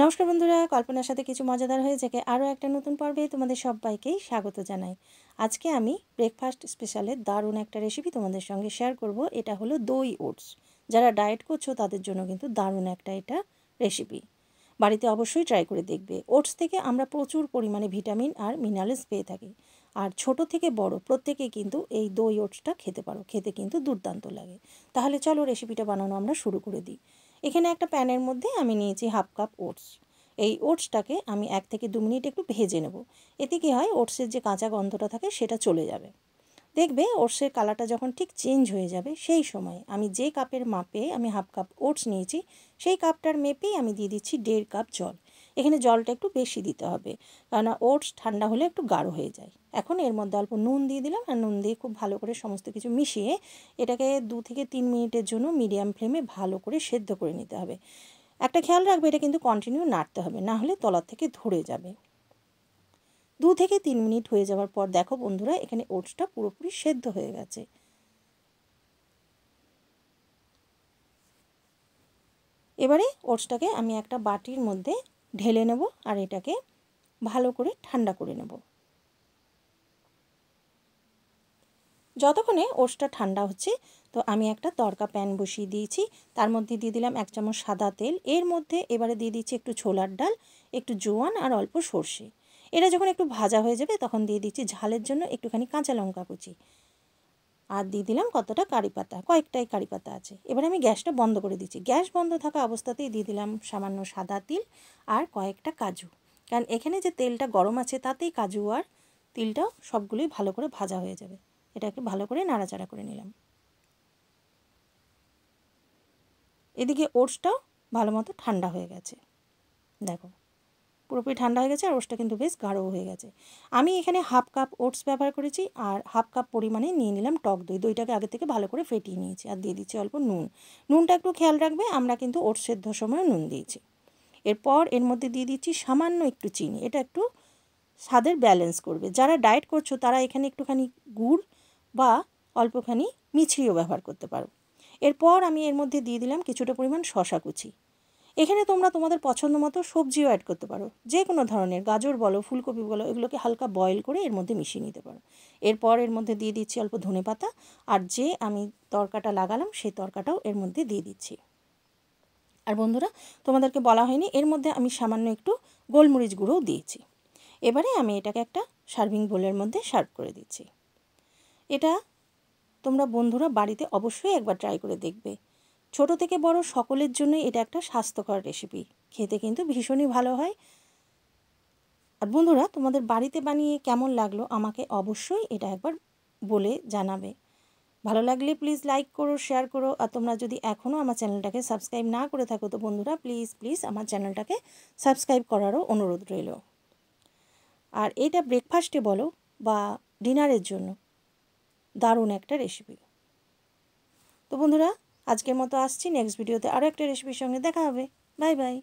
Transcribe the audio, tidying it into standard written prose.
নমস্কার বন্ধুরা, কল্পনার সাথে কিছু মজাদার হয়ে থেকে আরও একটা নতুন পর্বে তোমাদের সবাইকেই স্বাগত জানাই। আজকে আমি ব্রেকফাস্ট স্পেশালের দারুণ একটা রেসিপি তোমাদের সঙ্গে শেয়ার করব। এটা হলো দই ওটস। যারা ডায়েট করছো তাদের জন্য কিন্তু দারুণ একটা এটা রেসিপি। বাড়িতে অবশ্যই ট্রাই করে দেখবে। ওটস থেকে আমরা প্রচুর পরিমাণে ভিটামিন আর মিনারেলস পেয়ে থাকি, আর ছোট থেকে বড় প্রত্যেকেই কিন্তু এই দই ওটসটা খেতে পারো। খেতে কিন্তু দুর্দান্ত লাগে। তাহলে চলো রেসিপিটা বানানো আমরা শুরু করে দিই। এখানে একটা প্যানের মধ্যে আমি নিয়েছি হাফ কাপ ওটস। এই ওটসটাকে আমি 1 থেকে 2 মিনিট একটু ভেজে নেব। এতে কী হয়, ওটসের যে কাঁচা গন্ধটা থাকে সেটা চলে যাবে। দেখবে ওটসের কালারটা যখন ঠিক চেঞ্জ হয়ে যাবে, সেই সময় আমি যে কাপের মাপে আমি হাফ কাপ ওটস নিয়েছি সেই কাপটার মেপেই আমি দিয়ে দিচ্ছি 1.5 কাপ জল। এখানে জলটা একটু বেশি দিতে হবে, কারণ ওটস ঠান্ডা হলে একটু গাঢ় হয়ে যায়। এখন এর মধ্যে অল্প নুন দিয়ে দিলাম, আর নুন দিয়ে খুব ভালো করে সমস্ত কিছু মিশিয়ে এটাকে 2 থেকে 3 মিনিটের জন্য মিডিয়াম ফ্লেমে ভালো করে সেদ্ধ করে নিতে হবে। একটা খেয়াল রাখবে, এটা কিন্তু কন্টিনিউ নাড়তে হবে, না হলে তলার থেকে ধরে যাবে। 2 থেকে 3 মিনিট হয়ে যাওয়ার পর দেখো বন্ধুরা, এখানে ওটসটা পুরোপুরি সেদ্ধ হয়ে গেছে। এবারে ওটসটাকে আমি একটা বাটির মধ্যে ঢেলে নেব, আর এটাকে ভালো করে ঠান্ডা করে নেব। যতক্ষণে ওটসটা ঠান্ডা হচ্ছে, তো আমি একটা তড়কা প্যান বসিয়ে দিয়েছি। তার মধ্যে দিয়ে দিলাম 1 চামচ সাদা তেল। এর মধ্যে এবারে দিয়ে দিচ্ছি একটু ছোলার ডাল, একটু জোয়ান আর অল্প সর্ষে। এটা যখন একটু ভাজা হয়ে যাবে, তখন দিয়ে দিচ্ছি ঝালের জন্য একটুখানি কাঁচা লঙ্কা কুচি, আর দিয়ে দিলাম কতটা কারি পাতা, কয়েকটাই কারি পাতা আছে। এবার আমি গ্যাসটা বন্ধ করে দিচ্ছি। গ্যাস বন্ধ থাকা অবস্থাতেই দিয়ে দিলাম সামান্য সাদা তিল আর কয়েকটা কাজু, কারণ এখানে যে তেলটা গরম আছে তাতেই কাজু আর তিলটাও সবগুলোই ভালো করে ভাজা হয়ে যাবে। এটাকে ভালো করে নাড়াচাড়া করে নিলাম। এদিকে ওটসটাও ভালো মতো ঠান্ডা হয়ে গেছে। দেখো পুরোপুরি ঠান্ডা হয়ে গেছে, আর ওটসটা কিন্তু বেশ গাঢ় হয়ে গেছে। আমি এখানে হাফ কাপ ওটস ব্যবহার করেছি, আর হাফ কাপ পরিমাণে নিয়ে নিলাম টক দই। দইটাকে আগে থেকে ভালো করে ফেটিয়ে নিয়েছি, আর দিয়ে দিচ্ছি অল্প নুন। নুনটা একটু খেয়াল রাখবে, আমরা কিন্তু ওটস সেদ্ধর সময় নুন দিয়েছি। এরপর এর মধ্যে দিয়ে দিচ্ছি সামান্য একটু চিনি। এটা একটু স্বাদের ব্যালেন্স করবে। যারা ডায়েট করছো তারা এখানে একটুখানি গুড় বা অল্পখানি মিছরিও ব্যবহার করতে পারো। এরপর আমি এর মধ্যে দিয়ে দিলাম কিছুটা পরিমাণ শশা কুচি। এখানে তোমরা তোমাদের পছন্দ মতো সবজিও অ্যাড করতে পারো, যে কোনো ধরনের, গাজর বলো, ফুলকপি বলো, এগুলোকে হালকা বয়েল করে এর মধ্যে মিশিয়ে নিতে পারো। এরপর এর মধ্যে দিয়ে দিচ্ছি অল্প ধনেপাতা, আর যে আমি তরকাটা লাগালাম সেই তরকাটাও এর মধ্যে দিয়ে দিচ্ছি। আর বন্ধুরা, তোমাদেরকে বলা হয়নি, এর মধ্যে আমি সামান্য একটু গোলমরিচ গুঁড়োও দিয়েছি। এবারে আমি এটাকে একটা সার্ভিং বোলের মধ্যে সার্ভ করে দিচ্ছি। এটা তোমরা বন্ধুরা বাড়িতে অবশ্যই একবার ট্রাই করে দেখবে। ছোট থেকে বড় সকলের জন্যই এটা একটা স্বাস্থ্যকর রেসিপি। খেতে কিন্তু ভীষণই ভালো হয়। আর বন্ধুরা, তোমাদের বাড়িতে বানিয়ে কেমন লাগলো আমাকে অবশ্যই এটা একবার বলে জানাবে। ভালো লাগলে প্লিজ লাইক করো, শেয়ার করো। আর তোমরা যদি এখনও আমার চ্যানেলটাকে সাবস্ক্রাইব না করে থাকো, তো বন্ধুরা প্লিজ প্লিজ আমার চ্যানেলটাকে সাবস্ক্রাইব করারও অনুরোধ রইল। আর এটা ব্রেকফাস্টে বলো বা ডিনারের জন্য দারুণ একটা রেসিপি। তো বন্ধুরা, আজকের মতো আসছি। নেক্সট ভিডিওতে আরও একটা রেসিপির সঙ্গে দেখা হবে। Bye bye.